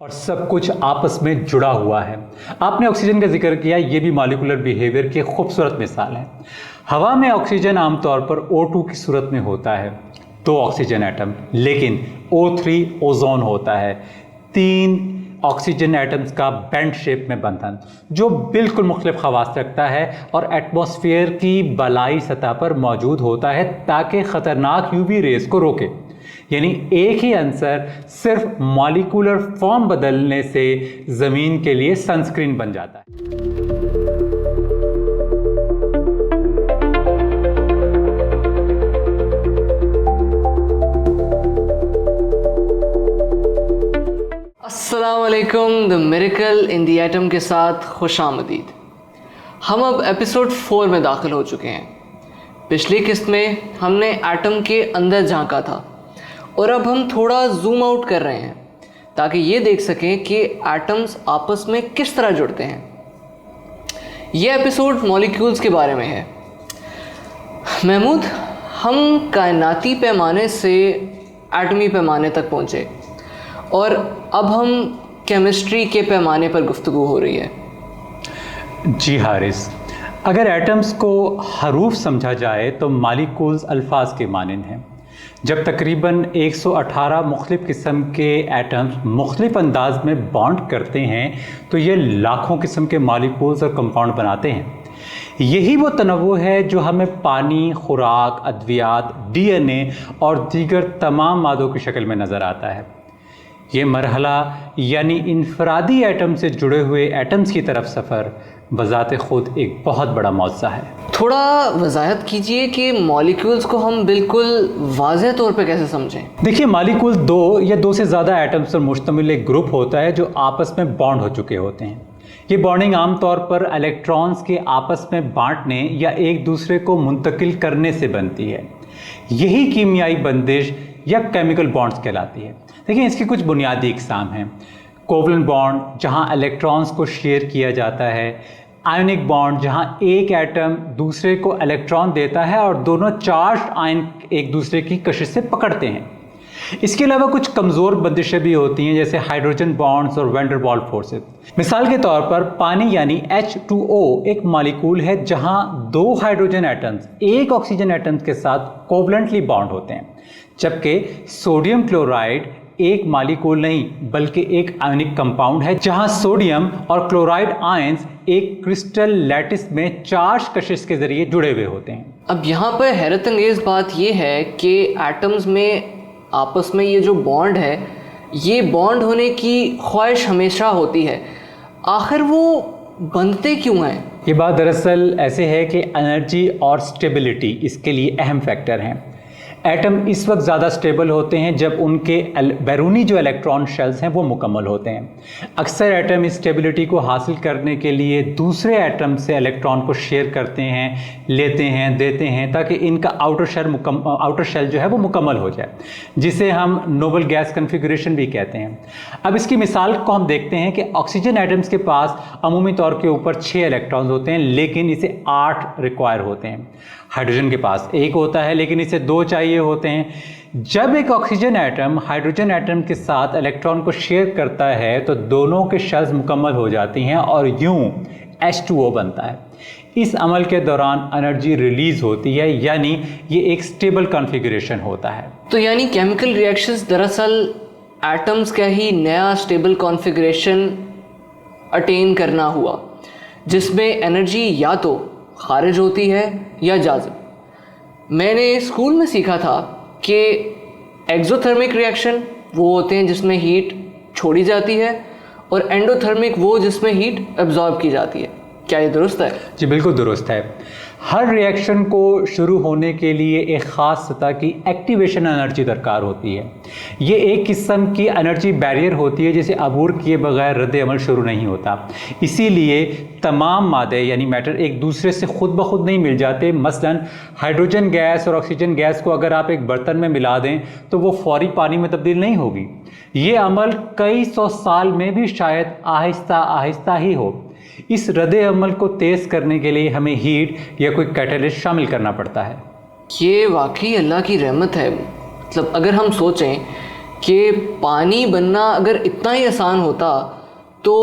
और सब कुछ आपस में जुड़ा हुआ है। आपने ऑक्सीजन का जिक्र किया, ये भी मॉलिक्यूलर बिहेवियर की खूबसूरत मिसाल है। हवा में ऑक्सीजन आमतौर पर O2 की सूरत में होता है, 2 ऑक्सीजन एटम, लेकिन O3 ओजोन होता है, 3 ऑक्सीजन एटम्स का बेंड शेप में बंधन, जो बिल्कुल मुख्तलिफ खवास रखता है और एटमॉस्फेयर की बलाई सतह पर मौजूद होता है ताकि ख़तरनाक यूवी रेस को रोके। यानी एक ही आंसर सिर्फ मॉलिक्यूलर फॉर्म बदलने से ज़मीन के लिए सनस्क्रीन बन जाता है। अस्सलाम वालेकुम, the miracle in the atom के साथ खुशामदीद। हम अब एपिसोड 4 में दाखिल हो चुके हैं। पिछली किस्त में हमने एटम के अंदर झांका था और अब हम थोड़ा जूम आउट कर रहे हैं ताकि ये देख सकें कि एटम्स आपस में किस तरह जुड़ते हैं। ये एपिसोड मॉलिक्यूल्स के बारे में है। महमूद, हम कायनाती पैमाने से एटमी पैमाने तक पहुँचे और अब हम केमिस्ट्री के पैमाने पर गुफ्तगू हो रही है। जी हारिस, अगर एटम्स को हरूफ समझा जाए तो मॉलिक्यूल्स अल्फाज के मानंद हैं। जब तकरीबन 118 मुख्तलिफ़ किस्म के एटम्स मुख्तलिफ़ अंदाज में बॉन्ड करते हैं तो ये लाखों किस्म के मॉलिक्यूल्स और कंपाउंड बनाते हैं। यही वो तनव्वुर है जो हमें पानी, खुराक, अद्वियात, DNA और दीगर तमाम मादों की शक्ल में नज़र आता है। ये मरहला यानी इनफरादी एटम से जुड़े हुए एटम्स की तरफ सफ़र बज़ाते खुद एक बहुत बड़ा मौज़ा है। थोड़ा वजाहत कीजिए कि मॉलिक्यूल्स को हम बिल्कुल वाज़ेह तौर पे कैसे समझें। देखिए, मॉलिक्यूल 2 या 2 से ज़्यादा एटम्स पर मुश्तमिल एक ग्रुप होता है जो आपस में बॉन्ड हो चुके होते हैं। ये बॉन्डिंग आमतौर पर इलेक्ट्रॉन्स के आपस में बांटने या एक दूसरे को मुंतकिल करने से बनती है। यही कीमियाई बंदिश या केमिकल बॉन्ड्स कहलाती है। देखिए, इसकी कुछ बुनियादी इकसाम हैं। कोवलेंट बॉन्ड, जहाँ इलेक्ट्रॉन्स को शेयर किया जाता है। आयनिक बॉन्ड, जहाँ एक एटम दूसरे को इलेक्ट्रॉन देता है और दोनों चार्ज्ड आयन एक दूसरे की कशिश से पकड़ते हैं। इसके अलावा कुछ कमज़ोर बंदिशें भी होती हैं, जैसे हाइड्रोजन बॉन्ड्स और वैन डेर वाल्स फोर्सेस। मिसाल के तौर पर पानी यानी H2O एक मॉलिक्यूल है जहाँ 2 हाइड्रोजन एटम्स एक ऑक्सीजन एटम्स के साथ कोवलेंटली बॉन्ड होते हैं, जबकि सोडियम क्लोराइड एक मॉलिक्यूल नहीं बल्कि एक आयनिक कंपाउंड है जहां सोडियम और क्लोराइड आयंस एक क्रिस्टल लैटिस में चार्ज कशिश के जरिए जुड़े हुए होते हैं। अब यहाँ पर हैरत अंगेज़ बात यह है कि एटम्स में आपस में ये जो बॉन्ड है, ये बॉन्ड होने की ख्वाहिश हमेशा होती है। आखिर वो बनते क्यों हैं? ये बात दरअसल ऐसे है कि एनर्जी और स्टेबिलिटी इसके लिए अहम फैक्टर हैं। एटम इस वक्त ज़्यादा स्टेबल होते हैं जब उनके बैरूनी जो इलेक्ट्रॉन शेल्स हैं वो मुकम्मल होते हैं। अक्सर एटम इस स्टेबिलिटी को हासिल करने के लिए दूसरे एटम से इलेक्ट्रॉन को शेयर करते हैं, लेते हैं, देते हैं, ताकि इनका आउटर शेल जो है वो मुकम्मल हो जाए, जिसे हम नोबल गैस कन्फिगरेशन भी कहते हैं। अब इसकी मिसाल को हम देखते हैं कि ऑक्सीजन एटम्स के पास अमूमी तौर के ऊपर 6 इलेक्ट्रॉन्स होते हैं, लेकिन इसे 8 रिक्वायर होते हैं। हाइड्रोजन के पास 1 होता है, लेकिन इसे 2 चाहिए होते हैं। जब एक ऑक्सीजन एटम हाइड्रोजन एटम के साथ इलेक्ट्रॉन को शेयर करता है तो दोनों के शेल्स मुकम्मल हो जाती हैं और यूं H2O बनता है। इस अमल के दौरान एनर्जी रिलीज होती है, यानी ये एक स्टेबल कॉन्फ़िगरेशन होता है। तो यानी केमिकल रिएक्शंस दरअसल एटम्स का ही नया स्टेबल कॉन्फ़िगरेशन अटेन करना हुआ, जिसमें एनर्जी या तो खारिज होती है या जाज़िब। मैंने स्कूल में सीखा था कि एक्सोथर्मिक रिएक्शन वो होते हैं जिसमें हीट छोड़ी जाती है और एंडोथर्मिक वो जिसमें हीट एब्जॉर्ब की जाती है। क्या ये दुरुस्त है? जी बिल्कुल दुरुस्त है। हर रिएक्शन को शुरू होने के लिए एक ख़ास सतह की एक्टिवेशन एनर्जी दरकार होती है। ये एक किस्म की एनर्जी बैरियर होती है जिसे अबूर किए बगैर रद्द अमल शुरू नहीं होता। इसीलिए तमाम मादे यानी मैटर एक दूसरे से खुद ब खुद नहीं मिल जाते। मसलन हाइड्रोजन गैस और ऑक्सीजन गैस को अगर आप एक बर्तन में मिला दें तो वो फौरी पानी में तब्दील नहीं होगी। ये अमल कई 100 साल में भी शायद आहिस्ता आहिस्ता ही हो। इस रद्द अमल को तेज़ करने के लिए हमें हीट या कोई कैटलिस्ट शामिल करना पड़ता है। ये वाकई अल्लाह की रहमत है। मतलब अगर हम सोचें कि पानी बनना अगर इतना ही आसान होता तो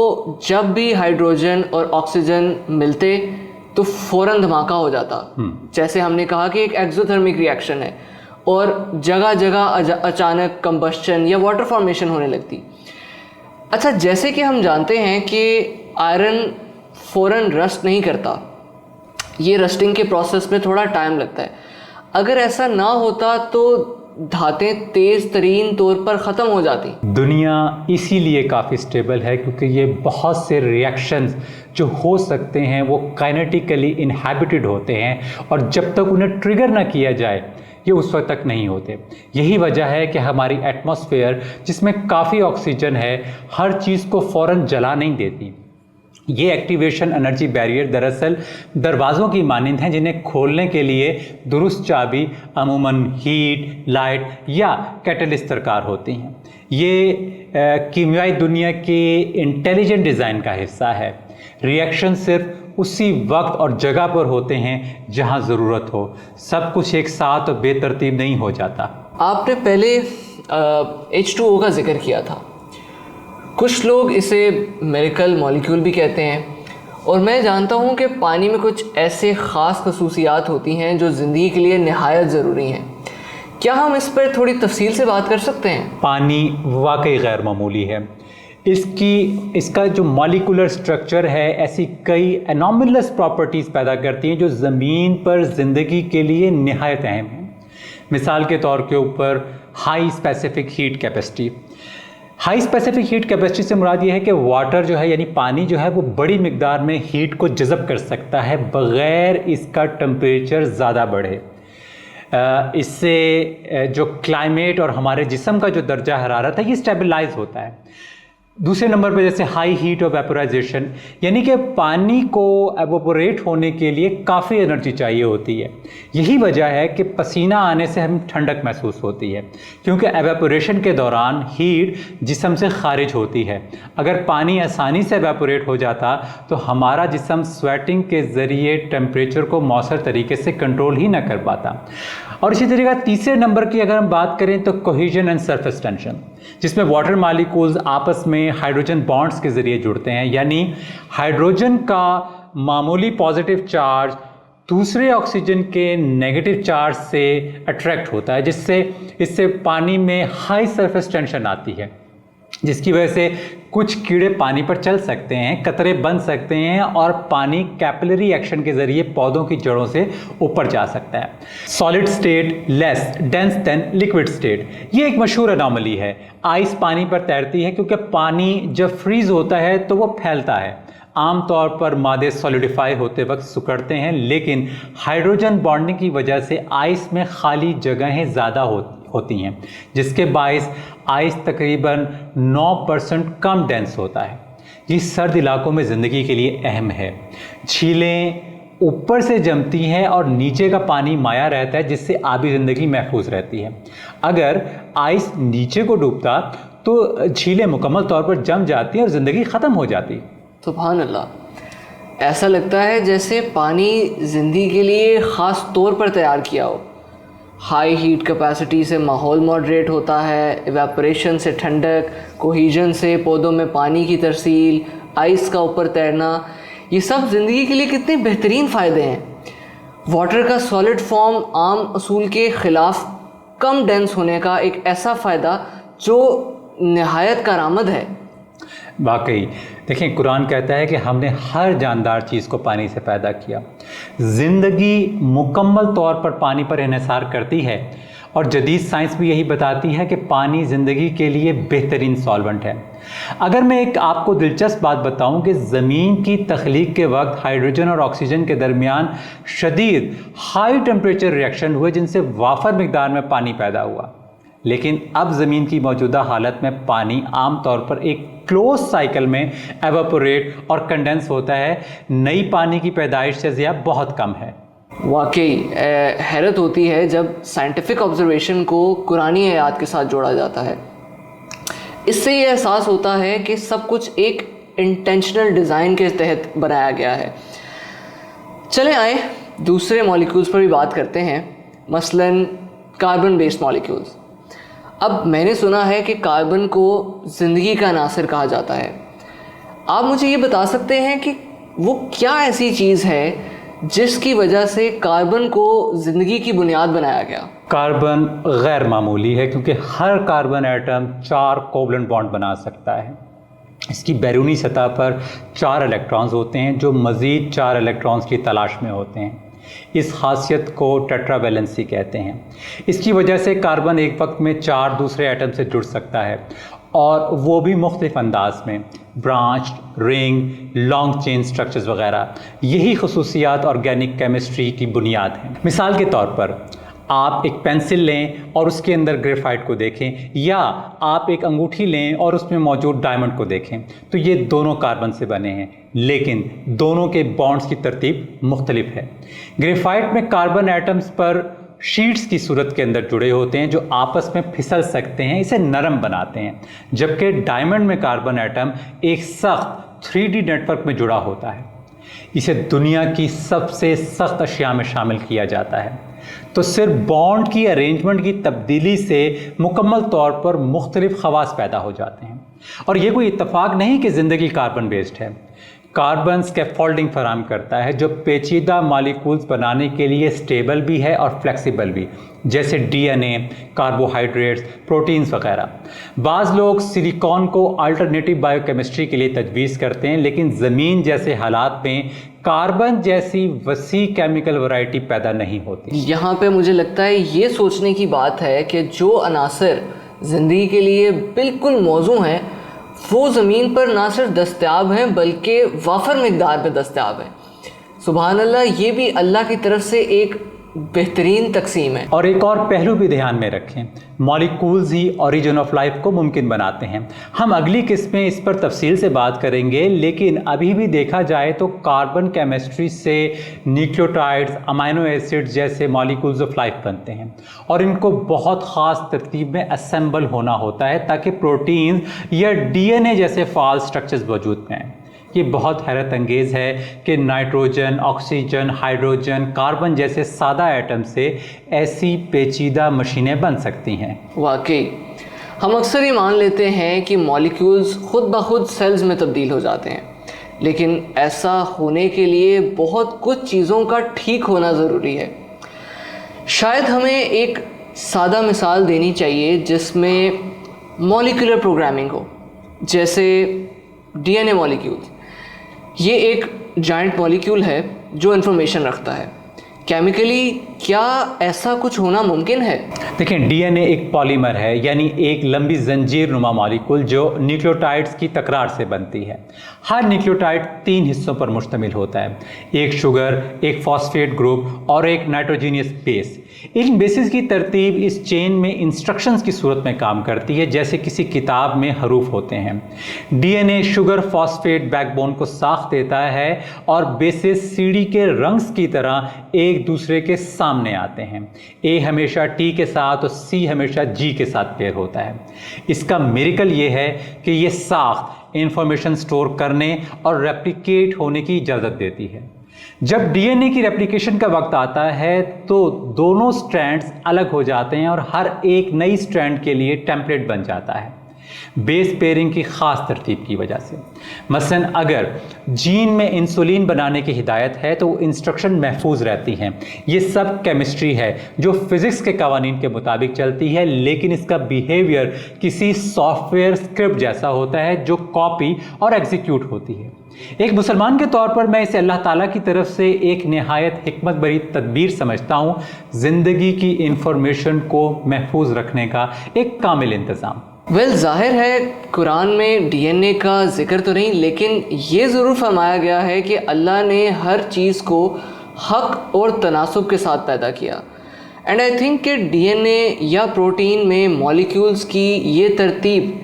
जब भी हाइड्रोजन और ऑक्सीजन मिलते तो फ़ौरन धमाका हो जाता। जैसे हमने कहा कि एक एक्सोथर्मिक रिएक्शन है और जगह जगह अचानक कंबस्शन या वाटर फॉर्मेशन होने लगती। अच्छा, जैसे कि हम जानते हैं कि आयरन फ़ौरन रस्ट नहीं करता, ये रस्टिंग के प्रोसेस में थोड़ा टाइम लगता है। अगर ऐसा ना होता तो धातें तेज़ तरीन तौर पर ख़त्म हो जाती। दुनिया इसीलिए काफ़ी स्टेबल है क्योंकि ये बहुत से रिएक्शंस जो हो सकते हैं वो काइनेटिकली इनहैबिटेड होते हैं और जब तक उन्हें ट्रिगर ना किया जाए ये उस वक्त तक नहीं होते। यही वजह है कि हमारी एटमॉस्फेयर जिसमें काफ़ी ऑक्सीजन है हर चीज़ को फ़ौरन जला नहीं देती। ये एक्टिवेशन एनर्जी बैरियर दरअसल दरवाज़ों की मानंद हैं जिन्हें खोलने के लिए दुरुस्त चाबी अमूमन हीट, लाइट या कैटलिस्ट दरकार होती हैं। ये कीमियाई दुनिया के इंटेलिजेंट डिज़ाइन का हिस्सा है। रिएक्शन सिर्फ उसी वक्त और जगह पर होते हैं जहां ज़रूरत हो। सब कुछ एक साथ और बेतरतीब नहीं हो जाता। आपने पहले H2O का जिक्र किया था। कुछ लोग इसे मिरेकल मॉलिक्यूल भी कहते हैं और मैं जानता हूँ कि पानी में कुछ ऐसे ख़ास खसूसियात होती हैं जो ज़िंदगी के लिए निहायत ज़रूरी हैं। क्या हम इस पर थोड़ी तफसील से बात कर सकते हैं? पानी वाकई गैर मामूली है। इसका जो मॉलिक्यूलर स्ट्रक्चर है ऐसी कई एनॉमलस प्रॉपर्टीज़ पैदा करती हैं जो ज़मीन पर ज़िंदगी के लिए निहायत अहम हैं। मिसाल के तौर के ऊपर high specific heat capacity. High specific heat capacity से मुराद ये है कि वाटर जो है यानी पानी जो है वो बड़ी मिकदार में हीट को जज़ब कर सकता है बग़ैर इसका टेम्परेचर ज़्यादा बढ़े। इससे जो क्लाइमेट और हमारे जिस्म का जो दर्जा हरारत है ये स्टेबलाइज होता है। दूसरे नंबर पर जैसे हाई हीट और वेपोराइजेशन यानी कि पानी को एवोपोरेट होने के लिए काफ़ी एनर्जी चाहिए होती है। यही वजह है कि पसीना आने से हमें ठंडक महसूस होती है क्योंकि एवेपोरेशन के दौरान हीट जिस्म से खारिज होती है। अगर पानी आसानी से एवेपोरेट हो जाता तो हमारा जिस्म स्वेटिंग के ज़रिए टेम्परेचर को मौसर तरीके से कंट्रोल ही ना कर पाता। और इसी तरीके तीसरे नंबर की अगर हम बात करें तो कोहेजन एंड सरफेस टेंशन, जिसमें वाटर मॉलिक्यूल्स आपस में हाइड्रोजन बॉन्ड्स के ज़रिए जुड़ते हैं। यानी हाइड्रोजन का मामूली पॉजिटिव चार्ज दूसरे ऑक्सीजन के नेगेटिव चार्ज से अट्रैक्ट होता है, इससे पानी में हाई सरफेस टेंशन आती है, जिसकी वजह से कुछ कीड़े पानी पर चल सकते हैं, कतरे बन सकते हैं और पानी कैपिलरी एक्शन के ज़रिए पौधों की जड़ों से ऊपर जा सकता है। Solid state less dense then liquid state, ये एक मशहूर अनोमली है। आइस पानी पर तैरती है क्योंकि पानी जब फ्रीज होता है तो वो फैलता है। आमतौर पर मादे सॉलिडिफाई होते वक्त सिकुड़ते हैं, लेकिन हाइड्रोजन बॉन्डिंग की वजह से आइस में खाली जगहें ज़्यादा होती हैं, जिसके बायस आइस तकरीबन 9% कम डेंस होता है। ये सर्द इलाकों में ज़िंदगी के लिए अहम है। झीलें ऊपर से जमती हैं और नीचे का पानी माया रहता है, जिससे आबी ज़िंदगी महफूज रहती है। अगर आइस नीचे को डूबता तो झीलें मुकम्मल तौर पर जम जाती हैं और ज़िंदगी ख़त्म हो जाती। सुभान अल्लाह, ऐसा लगता है जैसे पानी ज़िंदगी के लिए ख़ास तौर पर तैयार किया हो। हाई हीट कैपेसिटी से माहौल मॉडरेट होता है, इवेपोरेशन से ठंडक, कोहीजन से पौधों में पानी की तरसील, आइस का ऊपर तैरना, ये सब ज़िंदगी के लिए कितने बेहतरीन फ़ायदे हैं। वाटर का सॉलिड फॉर्म आम असूल के ख़िलाफ़ कम डेंस होने का एक ऐसा फ़ायदा जो नहायत कारआमद है। वाकई देखें, कुरान कहता है कि हमने हर जानदार चीज़ को पानी से पैदा किया। ज़िंदगी मुकम्मल तौर पर पानी पर इन्हिसार करती है और जदीद साइंस भी यही बताती है कि पानी ज़िंदगी के लिए बेहतरीन सॉल्वेंट है। अगर मैं एक आपको दिलचस्प बात बताऊं कि ज़मीन की तख्लीक के वक्त हाइड्रोजन और ऑक्सीजन के दरमियान शदीद हाई टेम्परेचर रिएक्शन हुए जिनसे वाफर मिकदार में पानी पैदा हुआ, लेकिन अब ज़मीन की मौजूदा हालत में पानी आमतौर पर एक क्लोज साइकिल में एवापोरेट और कंडेंस होता है। नई पानी की पैदाइश से ज़िया बहुत कम है। वाकई हैरत होती है जब साइंटिफिक ऑब्जर्वेशन को कुरानी आयात के साथ जोड़ा जाता है। इससे ये एहसास होता है कि सब कुछ एक इंटेंशनल डिज़ाइन के तहत बनाया गया है। चलें आए दूसरे मॉलिक्यूल्स पर भी बात करते हैं, मसलन कार्बन बेस्ड मॉलिक्यूल्स। अब मैंने सुना है कि कार्बन को ज़िंदगी का अनासर कहा जाता है। आप मुझे ये बता सकते हैं कि वो क्या ऐसी चीज़ है जिसकी वजह से कार्बन को ज़िंदगी की बुनियाद बनाया गया? कार्बन गैर मामूली है क्योंकि हर कार्बन एटम 4 कोवलेंट बॉन्ड बना सकता है। इसकी बैरूनी सतह पर 4 इलेक्ट्रॉन्स होते हैं जो मज़ीद 4 इलेक्ट्रॉन्स की तलाश में होते हैं। इस खासियत को टेट्रावैलेंसी कहते हैं। इसकी वजह से कार्बन एक वक्त में 4 दूसरे एटम से जुड़ सकता है, और वो भी मुख्तलिफ अंदाज में, branch, ring, long chain structures वगैरह। यही खसूसियात ऑर्गेनिक केमिस्ट्री की बुनियाद हैं। मिसाल के तौर पर आप एक पेंसिल लें और उसके अंदर ग्रेफाइट को देखें, या आप एक अंगूठी लें और उसमें मौजूद डायमंड को देखें, तो ये दोनों कार्बन से बने हैं, लेकिन दोनों के बॉन्ड्स की तरतीब मुख्तलिफ है। ग्रेफाइट में कार्बन एटम्स पर शीट्स की सूरत के अंदर जुड़े होते हैं जो आपस में फिसल सकते हैं, इसे नरम बनाते हैं, जबकि डायमंड में कार्बन एटम एक सख्त 3D नेटवर्क में जुड़ा होता है। इसे दुनिया की सबसे सख्त अशिया में शामिल किया जाता है। तो सिर्फ बॉन्ड की अरेंजमेंट की तब्दीली से मुकम्मल तौर पर मुख्तलिफ खवास पैदा हो जाते हैं। और ये कोई इत्तफाक नहीं कि ज़िंदगी कार्बन बेस्ड है। कार्बन स्कैफोल्डिंग फराहम करता है जो पेचीदा मॉलिक्यूल्स बनाने के लिए स्टेबल भी है और फ्लेक्सिबल भी, जैसे DNA, कार्बोहाइड्रेट्स, प्रोटीन्स वगैरह। बाज़ लोग सिलिकॉन को अल्टरनेटिव बायोकेमिस्ट्री के लिए तजवीज़ करते हैं, लेकिन ज़मीन जैसे हालात में कार्बन जैसी वसी केमिकल वैरायटी पैदा नहीं होती। यहाँ पे मुझे लगता है ये सोचने की बात है कि जो अनासर ज़िंदगी के लिए बिल्कुल मौजू हैं वो ज़मीन पर ना सिर्फ दस्तयाब हैं बल्कि वाफर मिकदार में दस्तयाब हैं। सुभान अल्लाह, ये भी अल्लाह की तरफ से एक बेहतरीन तकसीम है। और एक और पहलू भी ध्यान में रखें, molecules he origin of life को मुमकिन बनाते हैं। हम अगली किस्त में इस पर तफसील से बात करेंगे, लेकिन अभी भी देखा जाए तो कार्बन केमिस्ट्री से न्यूक्लियोटाइड्स, अमाइनो एसिड्स जैसे मॉलिक्यूल्स ऑफ लाइफ बनते हैं, और इनको बहुत ख़ास तरतीब में असेंबल होना होता है ताकि प्रोटीन्स या DNA जैसे फाल स्ट्रक्चर्स वजूद में आएँ। ये बहुत हैरत अंगेज़ है कि नाइट्रोजन, ऑक्सीजन, हाइड्रोजन, कार्बन जैसे सादा एटम से ऐसी पेचीदा मशीनें बन सकती हैं। वाकई हम अक्सर ये मान लेते हैं कि मॉलिक्यूल्स खुद ब खुद सेल्स में तब्दील हो जाते हैं, लेकिन ऐसा होने के लिए बहुत कुछ चीज़ों का ठीक होना ज़रूरी है। शायद हमें एक सादा मिसाल देनी चाहिए जिसमें मॉलिक्यूलर प्रोग्रामिंग हो, जैसे DNA मॉलिक्यूल्स। ये एक जाइंट मॉलिक्यूल है जो इन्फॉर्मेशन रखता है। केमिकली क्या ऐसा कुछ होना मुमकिन है? देखिए, DNA एक पॉलीमर है, यानी एक लंबी जंजीर नुमा मॉलिक्यूल जो न्यूक्लियोटाइड्स की तकरार से बनती है। हर न्यूक्लियोटाइड 3 हिस्सों पर मुश्तमिल होता है, एक शुगर, एक फॉस्फेट ग्रुप और एक नाइट्रोजीनियस बेस। इन बेसिस की तरतीब इस चेन में इंस्ट्रक्शंस की सूरत में काम करती है, जैसे किसी किताब में हरूफ होते हैं। DNA शुगर फॉस्फेट बैकबोन को साख देता है और बेसिस सीढ़ी के रंग्स की तरह एक दूसरे के सामने आते हैं। A हमेशा T के साथ और C हमेशा G के साथ पेयर होता है। इसका मिरेकल ये है कि ये साख इंफॉर्मेशन स्टोर करने और रेप्लिकेट होने की इजाज़त देती है। जब DNA की रेप्लिकेशन का वक्त आता है तो दोनों स्ट्रैंड्स अलग हो जाते हैं और हर एक नई स्ट्रैंड के लिए टेम्पलेट बन जाता है, बेस पेयरिंग की ख़ास तरतीब की वजह से। मसलन अगर जीन में इंसुलिन बनाने की हिदायत है तो वो इंस्ट्रक्शन महफूज रहती हैं। ये सब केमिस्ट्री है जो फिज़िक्स के कवानीन के मुताबिक चलती है, लेकिन इसका बिहेवियर किसी सॉफ्टवेयर स्क्रिप्ट जैसा होता है जो कॉपी और एग्जीक्यूट होती है। एक मुसलमान के तौर पर मैं इसे अल्लाह ताला की तरफ से एक निहायत हिकमत भरी तदबीर समझता हूँ, ज़िंदगी की इंफॉर्मेशन को महफूज रखने का एक कामिल इंतज़ाम। ज़ाहिर है कुरान में DNA का जिक्र तो नहीं, लेकिन ये ज़रूर फरमाया गया है कि अल्लाह ने हर चीज़ को हक और तनासुब के साथ पैदा किया। एंड आई थिंक कि DNA या प्रोटीन में मॉलिक्यूल्स की ये तरतीब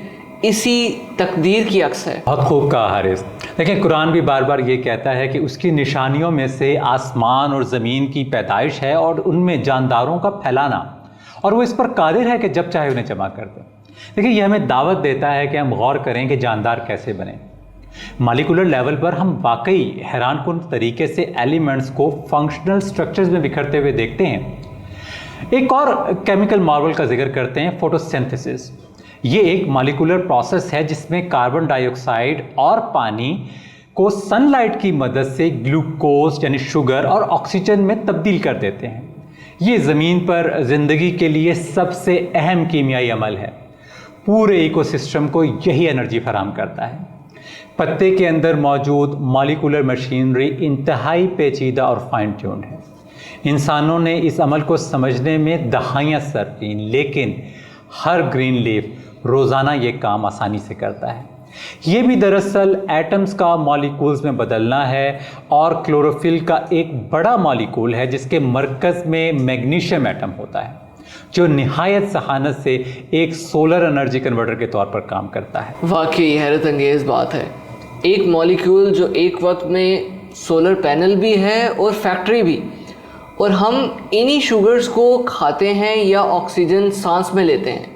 इसी तकदीर की अक्स है। बहुत खूब कहा हारिस। लेकिन कुरान भी बार बार ये कहता है कि उसकी निशानियों में से आसमान और ज़मीन की पैदाइश है और उनमें जानदारों का फैलाना, और वो इस पर कादिर है कि जब चाहे उन्हें जमा कर दे। देखिए, ये हमें दावत देता है कि हम गौर करें कि जानदार कैसे बने। मॉलिक्यूलर लेवल पर हम वाकई हैरानकुन तरीके से एलिमेंट्स को फंक्शनल स्ट्रक्चर्स में बिखरते हुए देखते हैं। एक और केमिकल मार्वल का जिक्र करते हैं, फोटोसिंथेसिस। ये एक मॉलिक्यूलर प्रोसेस है जिसमें कार्बन डाइऑक्साइड और पानी को सनलाइट की मदद से ग्लूकोज यानी शुगर और ऑक्सीजन में तब्दील कर देते हैं। ये ज़मीन पर ज़िंदगी के लिए सबसे अहम कीमियाई अमल है। पूरे इकोसिस्टम को यही एनर्जी फराहम करता है। पत्ते के अंदर मौजूद मॉलिक्यूलर मशीनरी इंतहाई पेचीदा और फाइन ट्यून्ड है। इंसानों ने इस अमल को समझने में दहाइयाँ सर कीं, लेकिन हर ग्रीन लीफ रोज़ाना ये काम आसानी से करता है। ये भी दरअसल एटम्स का मॉलिक्यूल्स में बदलना है, और क्लोरोफिल का एक बड़ा मॉलिक्यूल है जिसके मरकज़ में मैग्नीशियम एटम होता है, जो निहायत सहानत से एक सोलर एनर्जी कन्वर्टर के तौर पर काम करता है। वाकई हैरत अंगेज़ बात है, एक मॉलिक्यूल जो एक वक्त में सोलर पैनल भी है और फैक्ट्री भी, और हम इन्हीं शुगर्स को खाते हैं या ऑक्सीजन सांस में लेते हैं।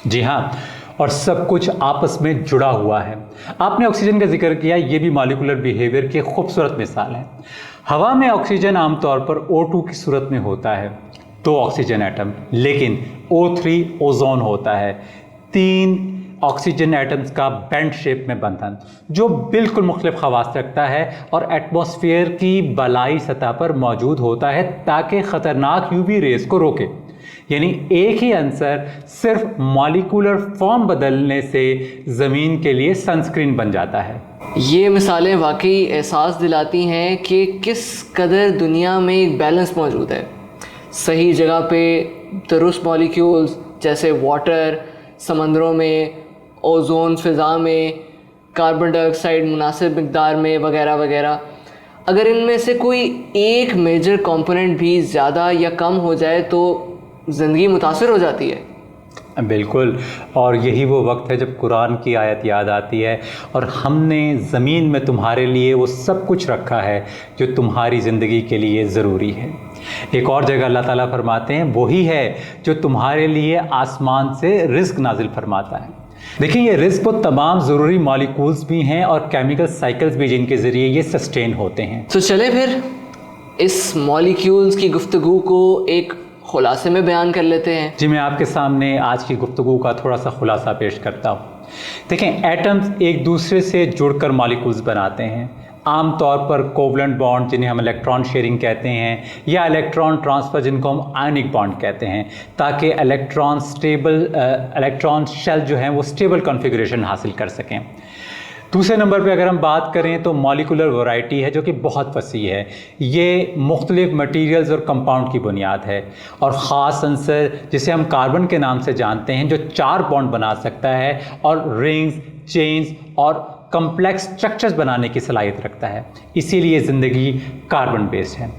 जी हाँ, और सब कुछ आपस में जुड़ा हुआ है। आपने ऑक्सीजन का जिक्र किया, ये भी मॉलिक्यूलर बिहेवियर की खूबसूरत मिसाल है। हवा में ऑक्सीजन आमतौर पर O2 की सूरत में होता है, 2 ऑक्सीजन एटम, लेकिन O3 ओजोन होता है, 3 ऑक्सीजन एटम्स का बेंट शेप में बंधन, जो बिल्कुल मुख्तलिफ खवास रखता है और एटमॉस्फेयर की बलाई सतह पर मौजूद होता है ताकि ख़तरनाक यूवी रेस को रोके। यानी एक ही आंसर सिर्फ मॉलिक्यूलर फॉर्म बदलने से ज़मीन के लिए सनस्क्रीन बन जाता है। ये मिसालें वाकई एहसास दिलाती हैं कि किस कदर दुनिया में एक बैलेंस मौजूद है। सही जगह पे दुरुस्त मॉलिक्यूल्स जैसे वाटर समंदरों में, ओजोन फ़िज़ा में, कार्बन डाइऑक्साइड मुनासिब मिक़दार में, वगैरह वगैरह। अगर इनमें से कोई एक मेजर कंपोनेंट भी ज़्यादा या कम हो जाए तो ज़िंदगी मुतासिर हो जाती है। बिल्कुल, और यही वो वक्त है जब कुरान की आयत याद आती है, और हमने ज़मीन में तुम्हारे लिए वो सब कुछ रखा है जो तुम्हारी ज़िंदगी के लिए ज़रूरी है। एक और जगह अल्लाह ताला फरमाते हैं, वही है जो तुम्हारे लिए आसमान से रिज़्क़ नाजिल फरमाता है। देखिए, ये रिज़्क़ वो तमाम ज़रूरी मॉलिक्यूल्स भी हैं और केमिकल साइकिल्स भी जिनके ज़रिए ये सस्टेन होते हैं। तो चले फिर इस मॉलिक्यूल्स की गुफ्तगू को एक खुलासे में बयान कर लेते हैं। जी, मैं आपके सामने आज की गुफ्तगू का थोड़ा सा खुलासा पेश करता हूँ। देखें, एटम्स एक दूसरे से जुड़कर मॉलिक्यूल्स बनाते हैं, आमतौर पर कोवलेंट बॉन्ड जिन्हें हम इलेक्ट्रॉन शेयरिंग कहते हैं, या इलेक्ट्रॉन ट्रांसफ़र जिनको हम आयनिक बॉन्ड कहते हैं, ताकि इलेक्ट्रॉन शेल जो हैं वो स्टेबल कॉन्फ़िगरेशन हासिल कर सकें। दूसरे नंबर पे अगर हम बात करें तो मॉलिक्यूलर वैरायटी है जो कि बहुत वसी है। ये मुख्तलिफ मटीरियल्स और कंपाउंड की बुनियाद है, और ख़ास अंसर जिसे हम कार्बन के नाम से जानते हैं, जो 4 बॉन्ड बना सकता है और रिंग्स, चेन्स और कम्प्लेक्स स्ट्रक्चर्स बनाने की सलाहियत रखता है। इसीलिए ज़िंदगी कार्बन बेस्ड है।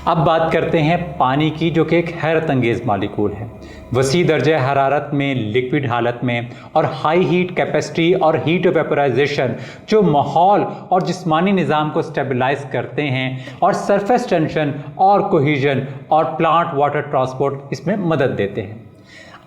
अब बात करते हैं पानी की, जो कि एक हैरत अंगेज़ मॉलिक्यूल है। वसी दर्जे हरारत में, लिक्विड हालत में, और हाई हीट कैपेसिटी और हीट वेपराइजेशन जो माहौल और जिस्मानी निज़ाम को स्टेबलाइज करते हैं, और सरफेस टेंशन और कोहिजन और प्लांट वाटर ट्रांसपोर्ट इसमें मदद देते हैं।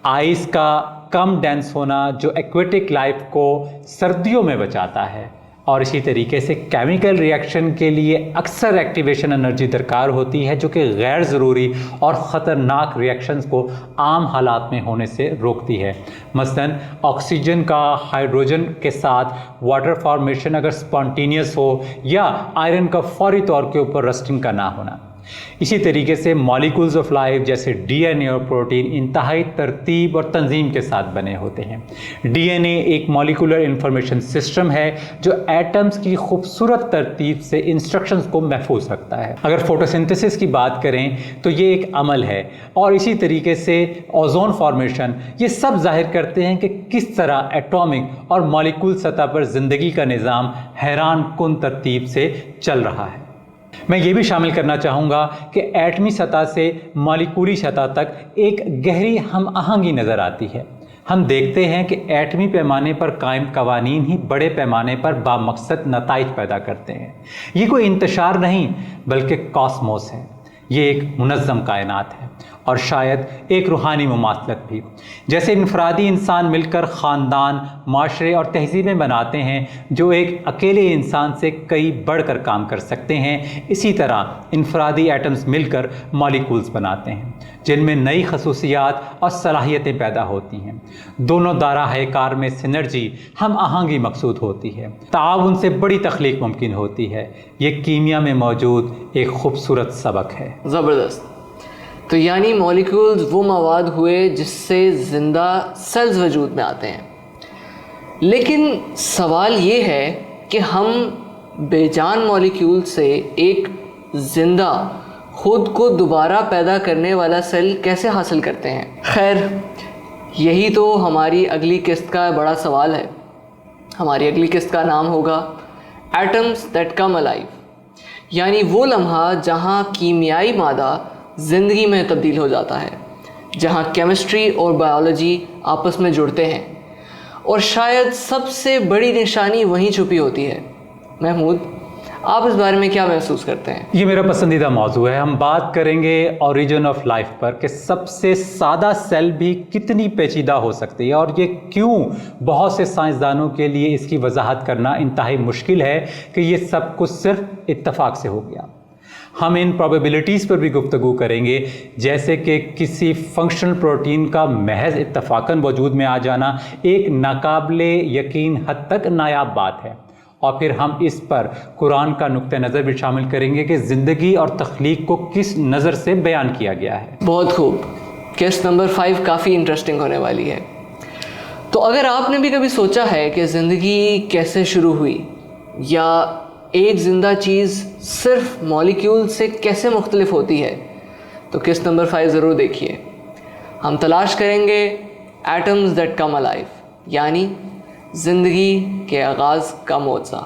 आइस का कम डेंस होना जो एक्वेटिक लाइफ को सर्दियों में बचाता है, और इसी तरीके से केमिकल रिएक्शन के लिए अक्सर एक्टिवेशन एनर्जी दरकार होती है जो कि गैर ज़रूरी और ख़तरनाक रिएक्शंस को आम हालात में होने से रोकती है। मसलन ऑक्सीजन का हाइड्रोजन के साथ वाटर फॉर्मेशन अगर स्पॉन्टेनियस हो, या आयरन का फौरी तौर के ऊपर रस्टिंग का ना होना। इसी तरीके से मॉलिक्यूल्स ऑफ लाइफ जैसे डीएनए और प्रोटीन इंतहाई तरतीब और तंजीम के साथ बने होते हैं। डीएनए एक मॉलिक्यूलर इंफॉर्मेशन सिस्टम है जो एटम्स की खूबसूरत तरतीब से इंस्ट्रक्शंस को महफूज रखता है। अगर फोटोसिंथेसिस की बात करें तो ये एक अमल है, और इसी तरीके से ओजोन फॉर्मेशन, ये सब जाहिर करते हैं कि किस तरह एटॉमिक और मॉलिक्यूल सतह पर ज़िंदगी का निज़ाम हैरान कुन तरतीब से चल रहा है। मैं ये भी शामिल करना चाहूँगा कि एटमी सतह से मॉलिक्यूली सतह तक एक गहरी हम आहंगी नज़र आती है। हम देखते हैं कि एटमी पैमाने पर कायम कवानीन ही बड़े पैमाने पर बामकसद नताइज पैदा करते हैं। ये कोई इंतशार नहीं बल्कि कॉस्मोस है। ये एक मुनज़्ज़म कायनात है और शायद एक रूहानी मुमासलत भी। जैसे इनफरादी इंसान मिलकर ख़ानदान, माशरे और तहज़ीबें बनाते हैं जो एक अकेले इंसान से कई बढ़कर काम कर सकते हैं, इसी तरह इनफरादी एटम्स मिलकर मॉलिक्यूल्स बनाते हैं जिनमें नई खसूसियात और सलाहियतें पैदा होती हैं। दोनों दाराए कार में सिनर्जी, हम आहंगी मकसूद होती है, ताउन से बड़ी तख्लीक मुमकिन होती है। ये कीमिया में मौजूद एक खूबसूरत सबक है। ज़बरदस्त। तो यानी मॉलिक्यूल्स वो मवाद हुए जिससे ज़िंदा सेल्स वजूद में आते हैं। लेकिन सवाल ये है कि हम बेजान मॉलिक्यूल से एक ज़िंदा खुद को दोबारा पैदा करने वाला सेल कैसे हासिल करते हैं। खैर, यही तो हमारी अगली किस्त का बड़ा सवाल है। हमारी अगली किस्त का नाम होगा एटम्स दैट कम अलाइव, यानी वो लम्हा जहाँ कीमियाई मादा ज़िंदगी में तब्दील हो जाता है, जहाँ केमिस्ट्री और बायोलॉजी आपस में जुड़ते हैं, और शायद सबसे बड़ी निशानी वहीं छुपी होती है। महमूद, आप इस बारे में क्या महसूस करते हैं? ये मेरा पसंदीदा मौजू है। हम बात करेंगे ओरिजिन ऑफ लाइफ पर कि सबसे सादा सेल भी कितनी पेचीदा हो सकती है और ये क्यों बहुत से साइंसदानों के लिए इसकी वजाहत करना इंतहाई मुश्किल है कि ये सब कुछ सिर्फ इत्तफाक से हो गया। हम इन प्रोबेबिलिटीज़ पर भी गुफ्तगू करेंगे, जैसे कि किसी फंक्शनल प्रोटीन का महज इत्तफाकन वजूद में आ जाना एक नाकाबिले यकीन हद तक नायाब बात है। और फिर हम इस पर कुरान का नुक्ते नज़र भी शामिल करेंगे कि ज़िंदगी और तख्लीक को किस नज़र से बयान किया गया है। बहुत खूब। केस नंबर 5 काफ़ी इंटरेस्टिंग होने वाली है। तो अगर आपने भी कभी सोचा है कि ज़िंदगी कैसे शुरू हुई या एक ज़िंदा चीज़ सिर्फ मॉलिक्यूल से कैसे मुख्तलिफ होती है, तो केस नंबर 5 ज़रूर देखिए। हम तलाश करेंगे एटम्स दैट कम अलाइव, यानी ज़िंदगी के आगाज़ का मौज़ा।